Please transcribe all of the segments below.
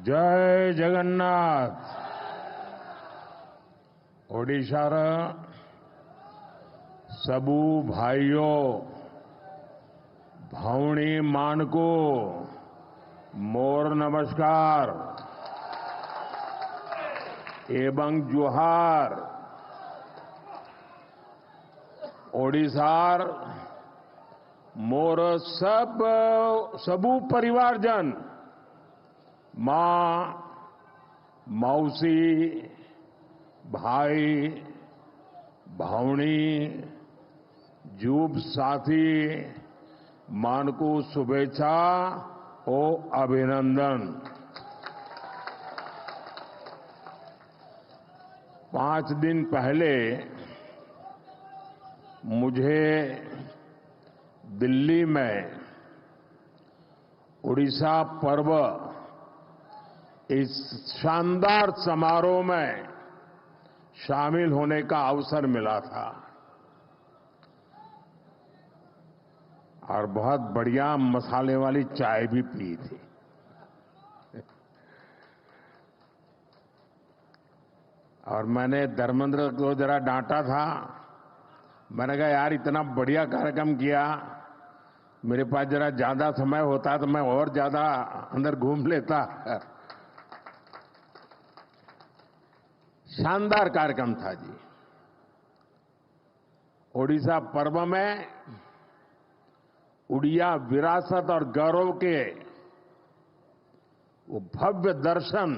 जय जगन्नाथ। ओडिशार सबू भाइयों भौणी मानको मोर नमस्कार एवं जुहार। ओडिशार मोर सबू परिवारजन मां मौसी भाई भौणी जूब साथी मानको शुभेच्छा ओ अभिनंदन। 5 दिन पहले मुझे दिल्ली में उड़ीसा पर्व इस शानदार समारोह में शामिल होने का अवसर मिला था और बहुत बढ़िया मसाले वाली चाय भी पी थी। और मैंने धर्मेंद्र को जरा डांटा था। मैंने कहा यार इतना बढ़िया कार्यक्रम किया, मेरे पास जरा ज्यादा समय होता तो मैं और ज्यादा अंदर घूम लेता। शानदार कार्यक्रम था जी। ओडिशा पर्व में उड़िया विरासत और गौरव के वो भव्य दर्शन,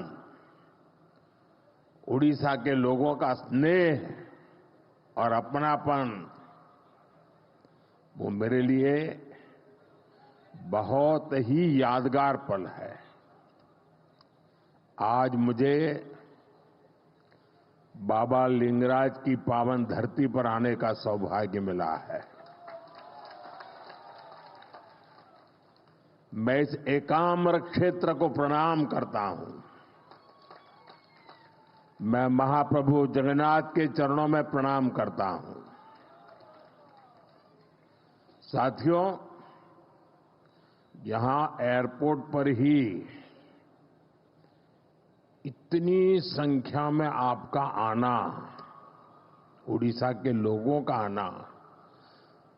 उड़ीसा के लोगों का स्नेह और अपनापन, वो मेरे लिए बहुत ही यादगार पल है। आज मुझे बाबा लिंगराज की पावन धरती पर आने का सौभाग्य मिला है। मैं इस एकाम्र क्षेत्र को प्रणाम करता हूं। मैं महाप्रभु जगन्नाथ के चरणों में प्रणाम करता हूं। साथियों, यहां एयरपोर्ट पर ही इतनी संख्या में आपका आना, उड़ीसा के लोगों का आना,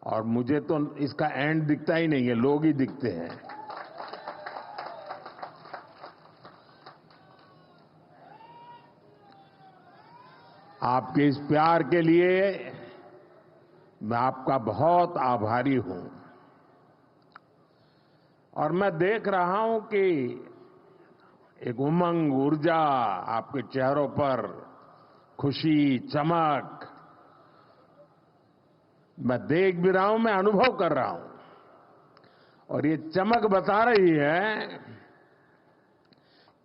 और मुझे तो इसका एंड दिखता ही नहीं है, लोग ही दिखते हैं। आपके इस प्यार के लिए मैं आपका बहुत आभारी हूं। और मैं देख रहा हूं कि एक उमंग, ऊर्जा आपके चेहरों पर, खुशी, चमक मैं देख भी रहा हूं, मैं अनुभव कर रहा हूं। और ये चमक बता रही है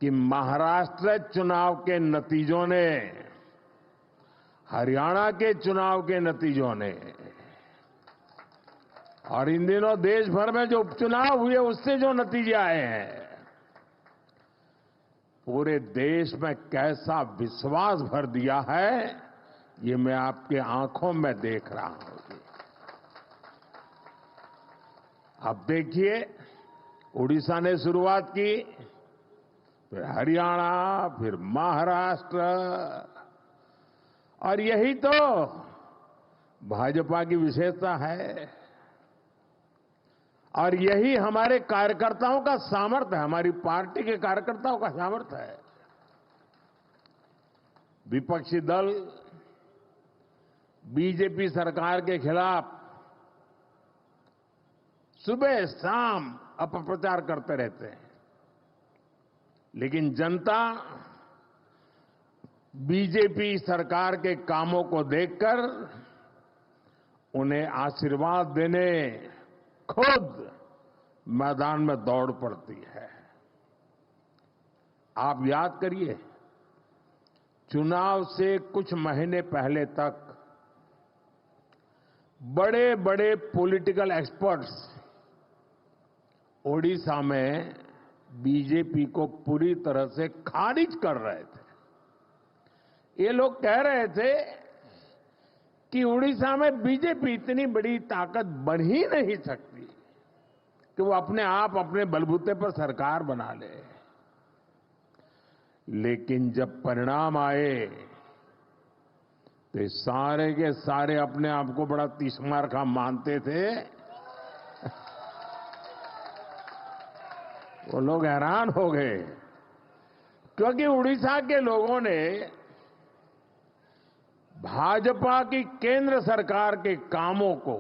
कि महाराष्ट्र चुनाव के नतीजों ने, हरियाणा के चुनाव के नतीजों ने, और इन दिनों देश भर में जो उपचुनाव हुए उससे जो नतीजे आए हैं, पूरे देश में कैसा विश्वास भर दिया है, ये मैं आपके आंखों में देख रहा हूं। अब देखिए, उड़ीसा ने शुरुआत की, फिर हरियाणा, फिर महाराष्ट्र, और यही तो भाजपा की विशेषता है और यही हमारे कार्यकर्ताओं का सामर्थ्य है, हमारी पार्टी के कार्यकर्ताओं का सामर्थ्य है। विपक्षी दल बीजेपी सरकार के खिलाफ सुबह शाम अपप्रचार करते रहते हैं, लेकिन जनता बीजेपी सरकार के कामों को देखकर उन्हें आशीर्वाद देने खुद मैदान में दौड़ पड़ती है। आप याद करिए, चुनाव से कुछ महीने पहले तक बड़े बड़े पॉलिटिकल एक्सपर्ट्स ओडिशा में बीजेपी को पूरी तरह से खारिज कर रहे थे। ये लोग कह रहे थे कि उड़ीसा में बीजेपी इतनी बड़ी ताकत बन ही नहीं सकती कि वो अपने आप अपने बलबूते पर सरकार बना ले। लेकिन जब परिणाम आए तो सारे के सारे अपने आप को बड़ा तीसमार का मानते थे। वो लोग हैरान हो गए, क्योंकि उड़ीसा के लोगों ने भाजपा की केंद्र सरकार के कामों को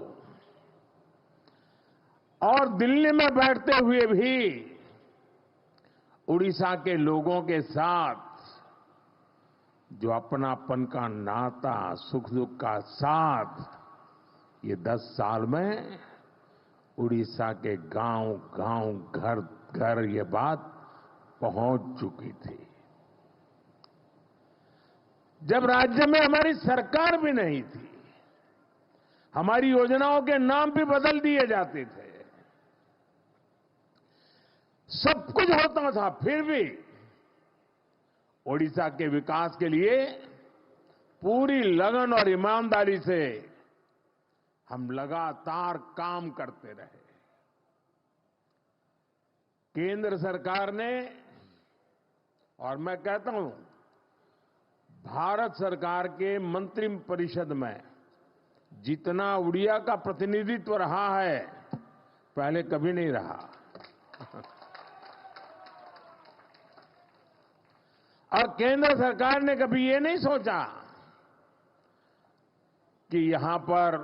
और दिल्ली में बैठते हुए भी उड़ीसा के लोगों के साथ जो अपनापन का नाता, सुख दुख का साथ, ये 10 साल में उड़ीसा के गांव गांव, घर घर ये बात पहुंच चुकी थी। जब राज्य में हमारी सरकार भी नहीं थी, हमारी योजनाओं के नाम भी बदल दिए जाते थे, सब कुछ होता था, फिर भी ओडिशा के विकास के लिए पूरी लगन और ईमानदारी से हम लगातार काम करते रहे। केंद्र सरकार ने, और मैं कहता हूं भारत सरकार के मंत्रिपरिषद में जितना उड़िया का प्रतिनिधित्व रहा है, पहले कभी नहीं रहा। और केंद्र सरकार ने कभी ये नहीं सोचा कि यहां पर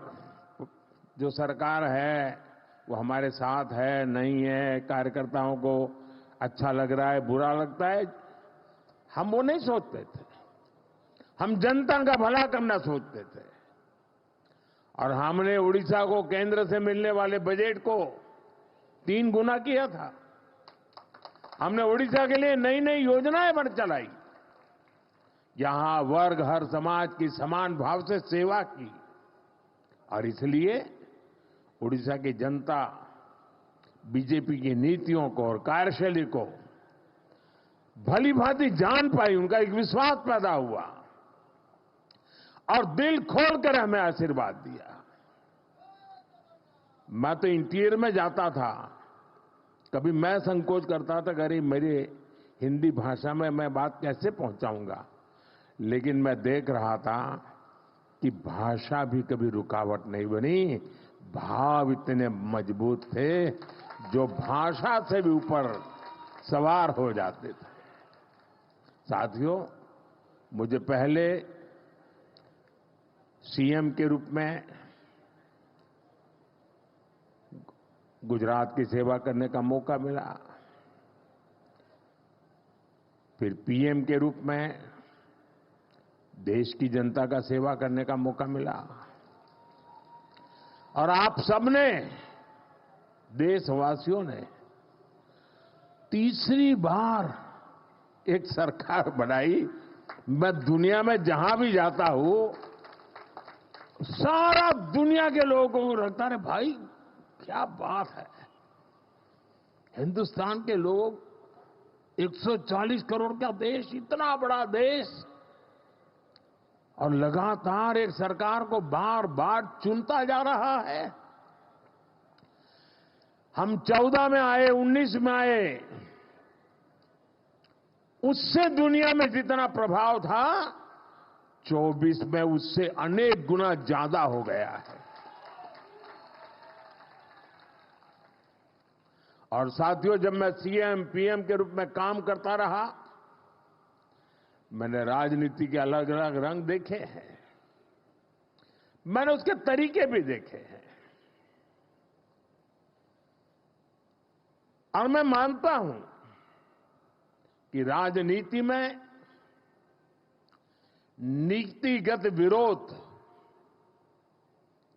जो सरकार है वो हमारे साथ है, नहीं है, कार्यकर्ताओं को अच्छा लग रहा है, बुरा लगता है, हम वो नहीं सोचते थे। हम जनता का भला करना सोचते थे। और हमने उड़ीसा को केंद्र से मिलने वाले बजट को 3 गुना किया था। हमने उड़ीसा के लिए नई नई योजनाएं बन चलाई, यहां वर्ग हर समाज की समान भाव से सेवा की। और इसलिए उड़ीसा की जनता बीजेपी की नीतियों को और कार्यशैली को भली भांति जान पाई, उनका एक विश्वास पैदा हुआ और दिल खोलकर हमें आशीर्वाद दिया। मैं तो इंटीरियर में जाता था, कभी मैं संकोच करता था, अरे मेरी हिंदी भाषा में मैं बात कैसे पहुंचाऊंगा, लेकिन मैं देख रहा था कि भाषा भी कभी रुकावट नहीं बनी, भाव इतने मजबूत थे जो भाषा से भी ऊपर सवार हो जाते थे। साथियों, मुझे पहले सीएम के रूप में गुजरात की सेवा करने का मौका मिला, फिर पीएम के रूप में देश की जनता का सेवा करने का मौका मिला, और आप सबने, देशवासियों ने तीसरी बार एक सरकार बनाई। मैं दुनिया में जहां भी जाता हूं, सारा दुनिया के लोगों को लगता है भाई क्या बात है, हिंदुस्तान के लोग 140 करोड़ का देश, इतना बड़ा देश, और लगातार एक सरकार को बार बार चुनता जा रहा है। हम 14 में आए, 19 में आए, उससे दुनिया में जितना प्रभाव था 24 में उससे अनेक गुना ज्यादा हो गया है। और साथियों, जब मैं सीएम पीएम के रूप में काम करता रहा, मैंने राजनीति के अलग अलग रंग देखे हैं, मैंने उसके तरीके भी देखे हैं, और मैं मानता हूं कि राजनीति में नीतिगत विरोध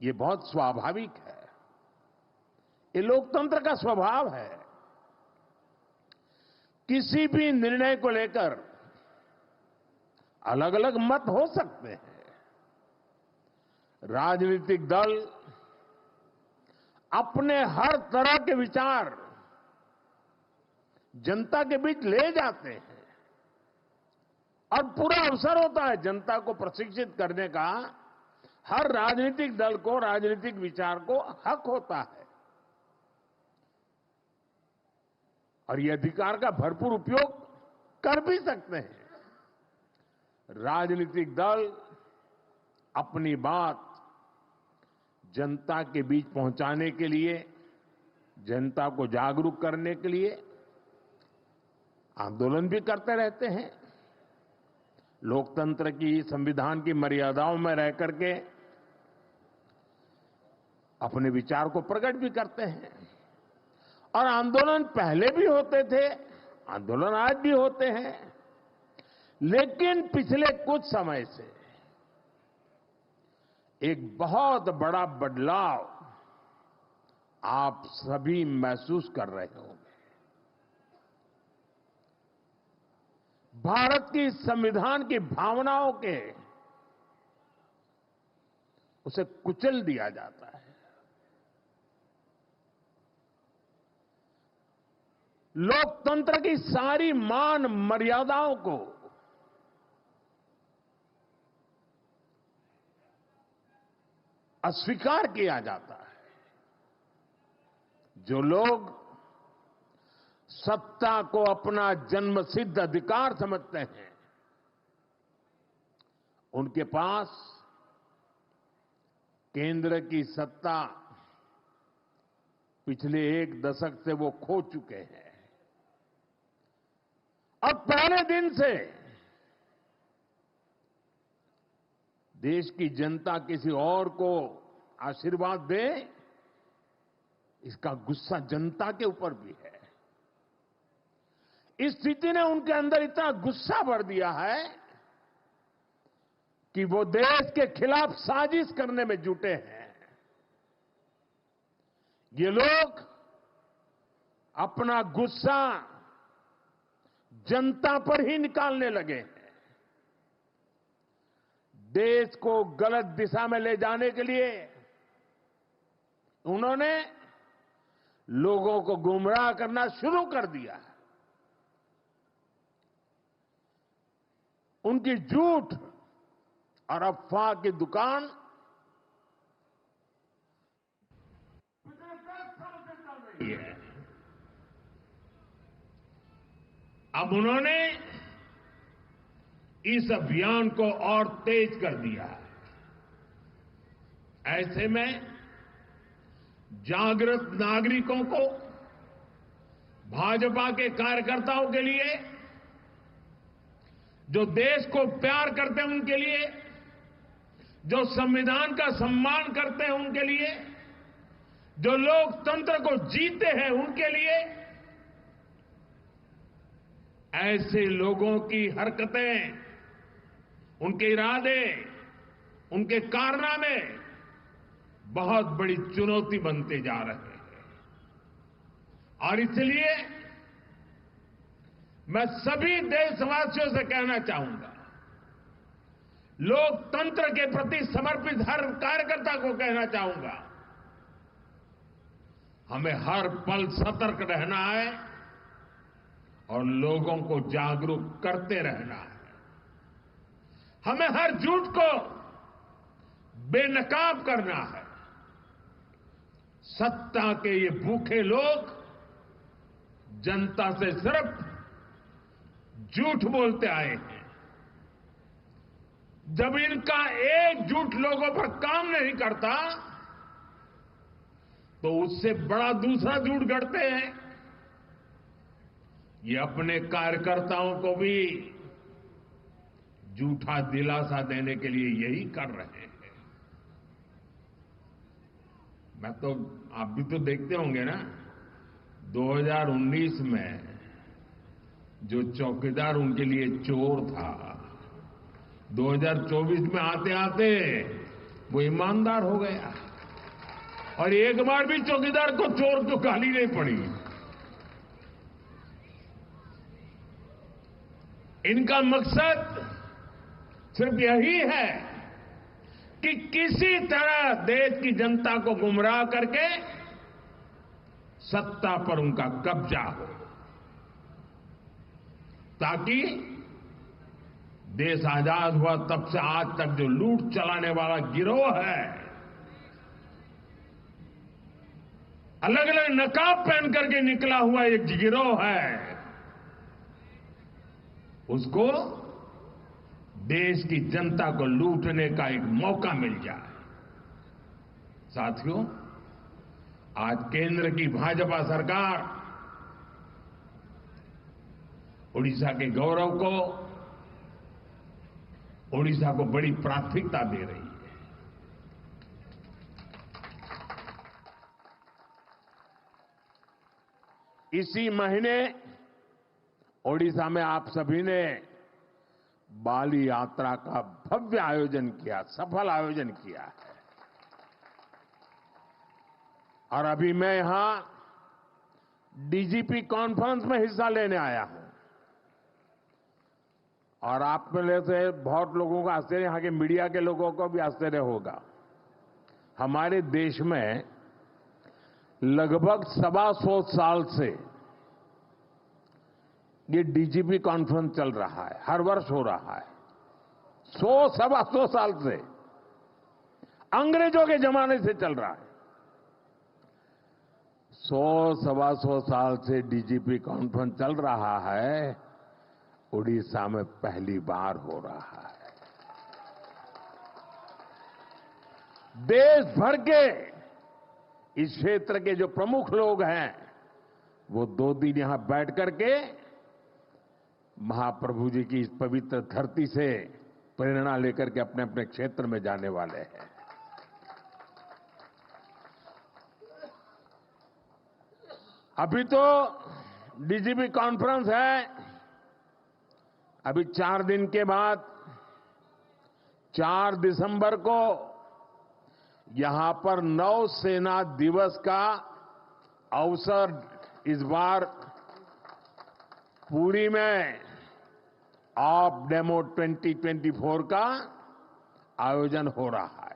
ये बहुत स्वाभाविक है, ये लोकतंत्र का स्वभाव है। किसी भी निर्णय को लेकर अलग अलग मत हो सकते हैं। राजनीतिक दल अपने हर तरह के विचार जनता के बीच ले जाते हैं, और पूरा अवसर होता है जनता को प्रशिक्षित करने का। हर राजनीतिक दल को, राजनीतिक विचार को हक होता है, और ये अधिकार का भरपूर उपयोग कर भी सकते हैं। राजनीतिक दल अपनी बात जनता के बीच पहुंचाने के लिए, जनता को जागरूक करने के लिए आंदोलन भी करते रहते हैं। लोकतंत्र की, संविधान की मर्यादाओं में रह करके अपने विचार को प्रकट भी करते हैं। और आंदोलन पहले भी होते थे, आंदोलन आज भी होते हैं, लेकिन पिछले कुछ समय से एक बहुत बड़ा बदलाव आप सभी महसूस कर रहे होंगे। भारत की संविधान की भावनाओं के उसे कुचल दिया जाता है। लोकतंत्र की सारी मान मर्यादाओं को अस्वीकार किया जाता है। जो लोग सत्ता को अपना जन्मसिद्ध अधिकार समझते हैं, उनके पास केंद्र की सत्ता पिछले एक दशक से वो खो चुके हैं। अब पहले दिन से देश की जनता किसी और को आशीर्वाद दे, इसका गुस्सा जनता के ऊपर भी है। इस स्थिति ने उनके अंदर इतना गुस्सा भर दिया है कि वो देश के खिलाफ साजिश करने में जुटे हैं। ये लोग अपना गुस्सा जनता पर ही निकालने लगे हैं। देश को गलत दिशा में ले जाने के लिए उन्होंने लोगों को गुमराह करना शुरू कर दिया। उनकी झूठ और अफवाह की दुकान पिछले 10 साल से चल रही है। अब उन्होंने इस अभियान को और तेज कर दिया है। ऐसे में जागृत नागरिकों को, भाजपा के कार्यकर्ताओं के लिए, जो देश को प्यार करते हैं उनके लिए, जो संविधान का सम्मान करते हैं उनके लिए, जो लोकतंत्र को जीते हैं उनके लिए, ऐसे लोगों की हरकतें, उनके इरादे, उनके कारनामे बहुत बड़ी चुनौती बनते जा रहे हैं। और इसलिए मैं सभी देशवासियों से कहना चाहूंगा, लोकतंत्र के प्रति समर्पित हर कार्यकर्ता को कहना चाहूंगा, हमें हर पल सतर्क रहना है और लोगों को जागरूक करते रहना है। हमें हर झूठ को बेनकाब करना है। सत्ता के ये भूखे लोग जनता से सिर्फ झूठ बोलते आए हैं। जब इनका एक झूठ लोगों पर काम नहीं करता, तो उससे बड़ा दूसरा झूठ गढ़ते हैं। ये अपने कार्यकर्ताओं को भी झूठा दिलासा देने के लिए यही कर रहे हैं। मैं तो, आप भी तो देखते होंगे ना, 2019 में जो चौकीदार उनके लिए चोर था, 2024 में आते आते वो ईमानदार हो गया। और एक बार भी चौकीदार को चोर तो गाली नहीं पड़ी। इनका मकसद सिर्फ यही है कि किसी तरह देश की जनता को गुमराह करके सत्ता पर उनका कब्जा हो, ताकि देश आजाद हुआ तब से आज तक जो लूट चलाने वाला गिरोह है, अलग अलग नकाब पहन करके निकला हुआ एक गिरोह है, उसको देश की जनता को लूटने का एक मौका मिल जाए। साथियों, आज केंद्र की भाजपा सरकार उड़ीसा के गौरव को, उड़ीसा को बड़ी प्राथमिकता दे रही है। इसी महीने ओडिशा में आप सभी ने बाली यात्रा का भव्य आयोजन किया, सफल आयोजन किया है। और अभी मैं यहां डीजीपी कॉन्फ्रेंस में हिस्सा लेने आया हूं। और आप में से बहुत लोगों को आश्चर्य, यहां के मीडिया के लोगों को भी आश्चर्य होगा। हमारे देश में लगभग 125 साल से ये डीजीपी कॉन्फ्रेंस चल रहा है, हर वर्ष हो रहा है। 125 साल से, अंग्रेजों के जमाने से चल रहा है। 125 साल से डीजीपी कॉन्फ्रेंस चल रहा है, उड़ीसा में पहली बार हो रहा है। देश भर के इस क्षेत्र के जो प्रमुख लोग हैं, वो 2 दिन यहां बैठ करके महाप्रभु जी की इस पवित्र धरती से प्रेरणा लेकर के अपने अपने क्षेत्र में जाने वाले हैं। अभी तो डीजीपी कॉन्फ्रेंस है, अभी 4 दिन के बाद 4 दिसंबर को यहां पर नौसेना दिवस का अवसर इस बार पुरी में ऑफ डेमो 2024 का आयोजन हो रहा है।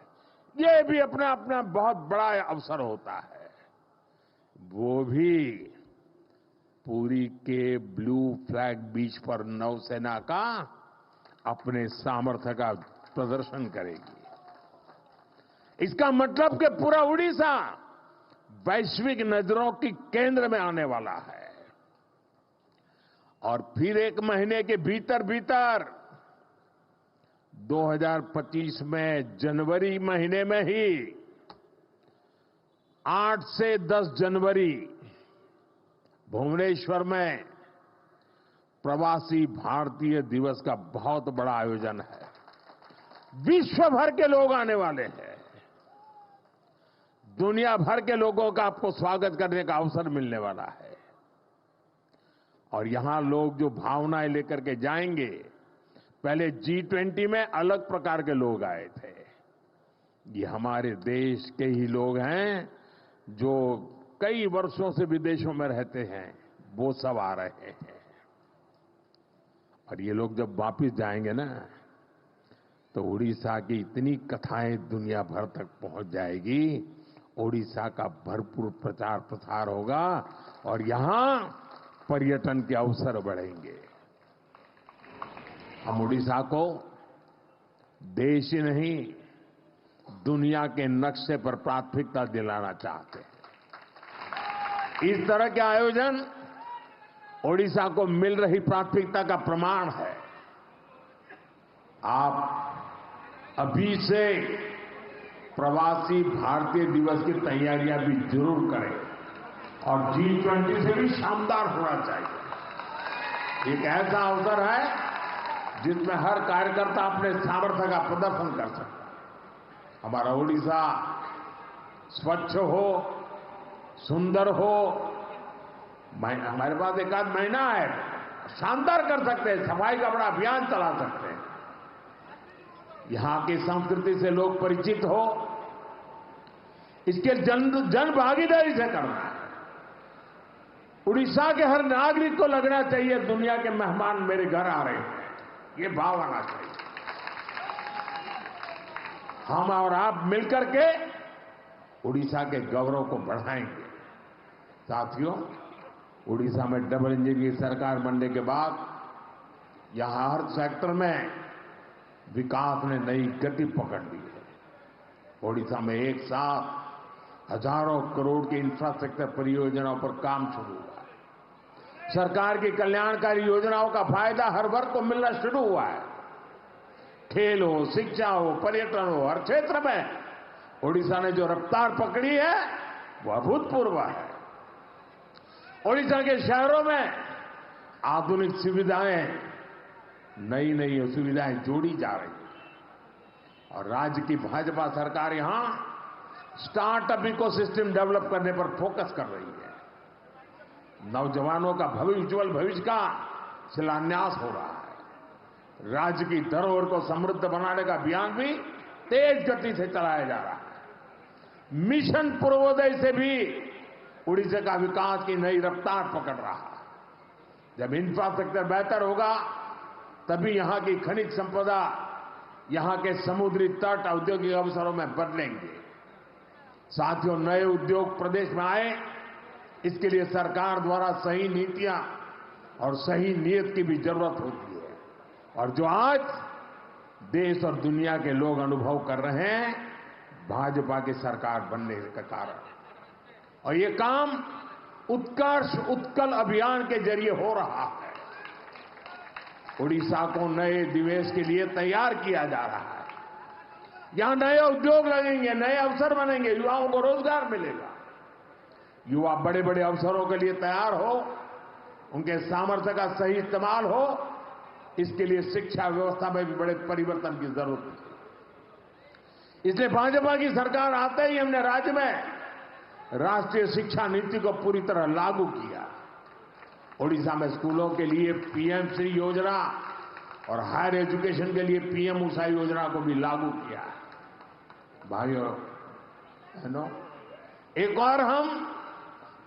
ये भी अपना अपना बहुत बड़ा अवसर होता है। वो भी पुरी के ब्लू फ्लैग बीच पर नौसेना का अपने सामर्थ्य का प्रदर्शन करेगी। इसका मतलब कि पूरा उड़ीसा वैश्विक नजरों की केंद्र में आने वाला है। और फिर 1 महीने के भीतर भीतर 2025 में जनवरी महीने में ही 8 से 10 जनवरी भुवनेश्वर में प्रवासी भारतीय दिवस का बहुत बड़ा आयोजन है। विश्व भर के लोग आने वाले हैं। दुनिया भर के लोगों का आपको स्वागत करने का अवसर मिलने वाला है। और यहां लोग जो भावनाएं लेकर के जाएंगे, पहले G20 में अलग प्रकार के लोग आए थे। ये हमारे देश के ही लोग हैं जो कई वर्षों से विदेशों में रहते हैं, वो सब आ रहे हैं। और ये लोग जब वापस जाएंगे ना, तो उड़ीसा की इतनी कथाएं दुनिया भर तक पहुंच जाएगी। उड़ीसा का भरपूर प्रचार प्रसार होगा और यहां पर्यटन के अवसर बढ़ेंगे। हम उड़ीसा को देश ही नहीं, दुनिया के नक्शे पर प्राथमिकता दिलाना चाहते हैं। इस तरह के आयोजन उड़ीसा को मिल रही प्राथमिकता का प्रमाण है। आप अभी से प्रवासी भारतीय दिवस की तैयारियां भी जरूर करें और G20 से भी शानदार होना चाहिए। एक ऐसा अवसर है जिसमें हर कार्यकर्ता अपने सामर्थ्य का प्रदर्शन कर सकता है। हमारा उड़ीसा स्वच्छ हो, सुंदर हो, हमारे पास 1 आध महीना है, शानदार कर सकते हैं, सफाई का बड़ा अभियान चला सकते हैं। यहां की संस्कृति से लोग परिचित हो, इसके जन भागीदारी से करना है। उड़ीसा के हर नागरिक को लगना चाहिए दुनिया के मेहमान मेरे घर आ रहे हैं, ये भाव आना चाहिए। हम और आप मिलकर के उड़ीसा के गौरव को बढ़ाएंगे। साथियों, उड़ीसा में डबल इंजन की सरकार बनने के बाद यहां हर सेक्टर में विकास ने नई गति पकड़ ली है। उड़ीसा में एक साथ हजारों करोड़ की इंफ्रास्ट्रक्चर परियोजनाओं पर काम शुरू हुआ है। सरकार की कल्याणकारी योजनाओं का फायदा हर वर्ग को मिलना शुरू हुआ है। खेल हो, शिक्षा हो, पर्यटन हो, हर क्षेत्र में ओडिशा ने जो रफ्तार पकड़ी है वो अभूतपूर्व है। ओडिशा के शहरों में आधुनिक सुविधाएं, नई नई सुविधाएं जोड़ी जा रही है और राज्य की भाजपा सरकार यहां स्टार्टअप इकोसिस्टम डेवलप करने पर फोकस कर रही है। नौजवानों का उज्जवल भविष्य का शिलान्यास हो रहा है। राज्य की धरोहर को समृद्ध बनाने का अभियान भी तेज गति से चलाया जा रहा है। मिशन पूर्वोदय से भी उड़ीसा का विकास की नई रफ्तार पकड़ रहा है। जब इंफ्रास्ट्रक्चर बेहतर होगा तभी यहां की खनिज संपदा, यहां के समुद्री तट औद्योगिक अवसरों में बदलेंगे। साथियों, नए उद्योग प्रदेश में आए, इसके लिए सरकार द्वारा सही नीतियां और सही नीयत की भी जरूरत होती है और जो आज देश और दुनिया के लोग अनुभव कर रहे हैं भाजपा की सरकार बनने के कारण। और ये काम उत्कर्ष उत्कल अभियान के जरिए हो रहा है। उड़ीसा को नए निवेश के लिए तैयार किया जा रहा है। यहां नए उद्योग लगेंगे, नए अवसर बनेंगे, युवाओं को रोजगार मिलेगा। युवा बड़े बड़े अवसरों के लिए तैयार हो, उनके सामर्थ्य का सही इस्तेमाल हो, इसके लिए शिक्षा व्यवस्था में भी बड़े परिवर्तन की जरूरत है। इसलिए भाजपा की सरकार आते ही हमने राज्य में राष्ट्रीय शिक्षा नीति को पूरी तरह लागू किया। ओडिशा में स्कूलों के लिए पीएम श्री योजना और हायर एजुकेशन के लिए पीएम उषा योजना को भी लागू किया। भाइयों बहनों, एक और हम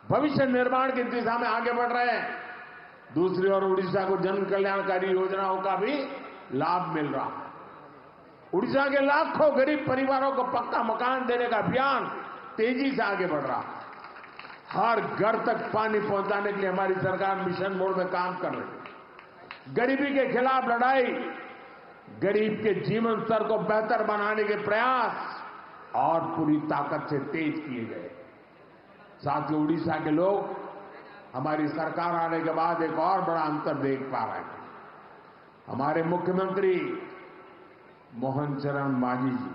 भविष्य निर्माण की दिशा में आगे बढ़ रहे हैं। दूसरी ओर उड़ीसा को जन कल्याणकारी योजनाओं का भी लाभ मिल रहा है। उड़ीसा के लाखों गरीब परिवारों को पक्का मकान देने का अभियान तेजी से आगे बढ़ रहा है। हर घर तक पानी पहुंचाने के लिए हमारी सरकार मिशन मोड में काम कर रही है। गरीबी के खिलाफ लड़ाई, गरीब के जीवन स्तर को बेहतर बनाने के प्रयास और पूरी ताकत से तेज किए गए। साथियों, उड़ीसा के लोग हमारी सरकार आने के बाद एक और बड़ा अंतर देख पा रहे हैं। हमारे मुख्यमंत्री मोहन चरण मांझी जी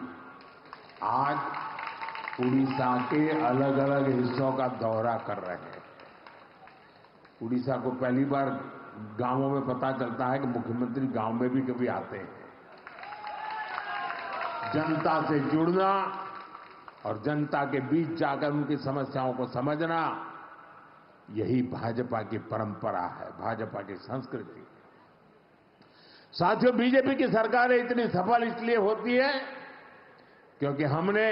आज उड़ीसा के अलग अलग हिस्सों का दौरा कर रहे हैं। उड़ीसा को पहली बार गांवों में पता चलता है कि मुख्यमंत्री गांव में भी कभी आते हैं। जनता से जुड़ना और जनता के बीच जाकर उनकी समस्याओं को समझना, यही भाजपा की परंपरा है, भाजपा की संस्कृति। साथियों, बीजेपी की सरकारें इतनी सफल इसलिए होती है क्योंकि हमने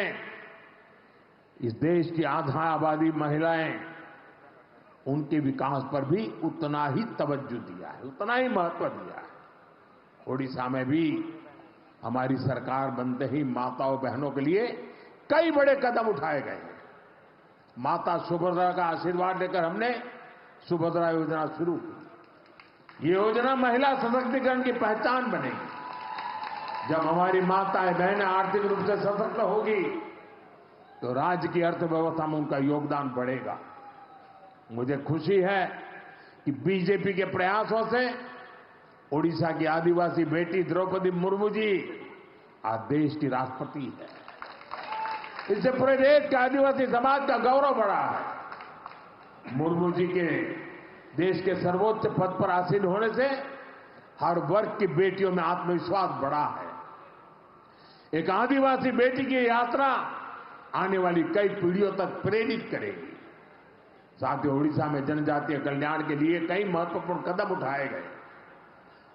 इस देश की आधा आबादी महिलाएं, उनके विकास पर भी उतना ही तवज्जो दिया है, उतना ही महत्व दिया है। ओडिशा में भी हमारी सरकार बनते ही माताओं बहनों के लिए कई बड़े कदम उठाए गए हैं। माता सुभद्रा का आशीर्वाद लेकर हमने सुभद्रा योजना शुरू की। ये योजना महिला सशक्तिकरण की पहचान बनेगी। जब हमारी माताएं बहनें आर्थिक रूप से सशक्त होगी तो राज्य की अर्थव्यवस्था में उनका योगदान बढ़ेगा। मुझे खुशी है कि बीजेपी के प्रयासों से ओडिशा की आदिवासी बेटी द्रौपदी मुर्मू जी आज देश की राष्ट्रपति है। इससे पूरे देश के आदिवासी समाज का गौरव बढ़ा है। मुर्मू जी के देश के सर्वोच्च पद पर आसीन होने से हर वर्ग की बेटियों में आत्मविश्वास बढ़ा है। एक आदिवासी बेटी की यात्रा आने वाली कई पीढ़ियों तक प्रेरित करेगी। साथियों, ओडिशा में जनजातीय कल्याण के लिए कई महत्वपूर्ण कदम उठाए गए।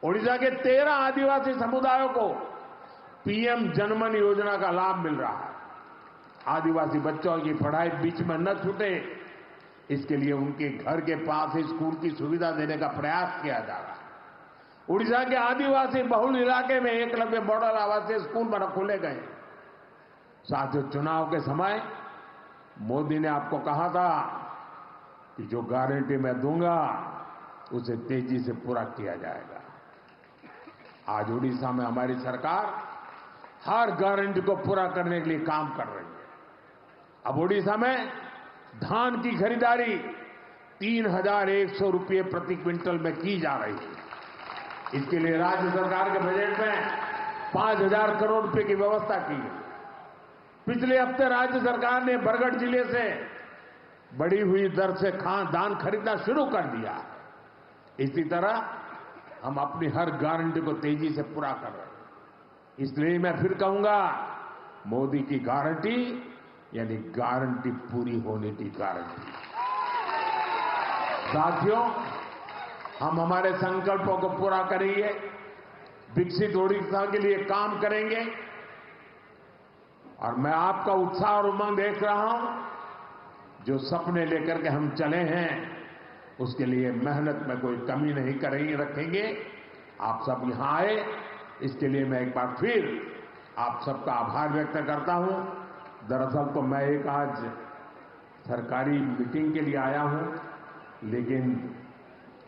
ओडिशा के 13 आदिवासी समुदायों को पीएम जनमन योजना का लाभ मिल रहा है। आदिवासी बच्चों की पढ़ाई बीच में न छूटे, इसके लिए उनके घर के पास ही स्कूल की सुविधा देने का प्रयास किया जा रहा है। उड़ीसा के आदिवासी बहुल इलाके में एकलव्य मॉडल आवासीय स्कूल खोले गए। साथियों, चुनाव के समय मोदी ने आपको कहा था कि जो गारंटी मैं दूंगा उसे तेजी से पूरा किया जाएगा। आज उड़ीसा में हमारी सरकार हर गारंटी को पूरा करने के लिए काम कर रही है। अब उड़ीसा में धान की खरीदारी 3,100 रुपये प्रति क्विंटल में की जा रही है। इसके लिए राज्य सरकार के बजट में 5,000 करोड़ रुपए की व्यवस्था की है। पिछले हफ्ते राज्य सरकार ने बरगढ़ जिले से बढ़ी हुई दर से धान खरीदना शुरू कर दिया। इसी तरह हम अपनी हर गारंटी को तेजी से पूरा कर रहे हैं। इसलिए मैं फिर कहूंगा, मोदी की गारंटी यानी गारंटी पूरी होने की गारंटी। साथियों, हम हमारे संकल्पों को पूरा करेंगे, विकसित ओडिशा के लिए काम करेंगे और मैं आपका उत्साह और उमंग देख रहा हूं। जो सपने लेकर के हम चले हैं उसके लिए मेहनत में कोई कमी नहीं करेंगे, रखेंगे। आप सब यहां आए, इसके लिए मैं एक बार फिर आप सबका आभार व्यक्त करता हूं। दरअसल तो मैं एक आज सरकारी मीटिंग के लिए आया हूं, लेकिन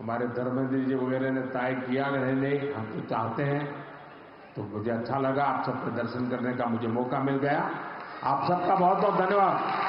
हमारे धर्मेंद्र जी वगैरह ने तय किया नहीं, हम तो चाहते हैं, तो मुझे अच्छा लगा। आप सबके दर्शन करने का मुझे मौका मिल गया। आप सबका बहुत बहुत धन्यवाद।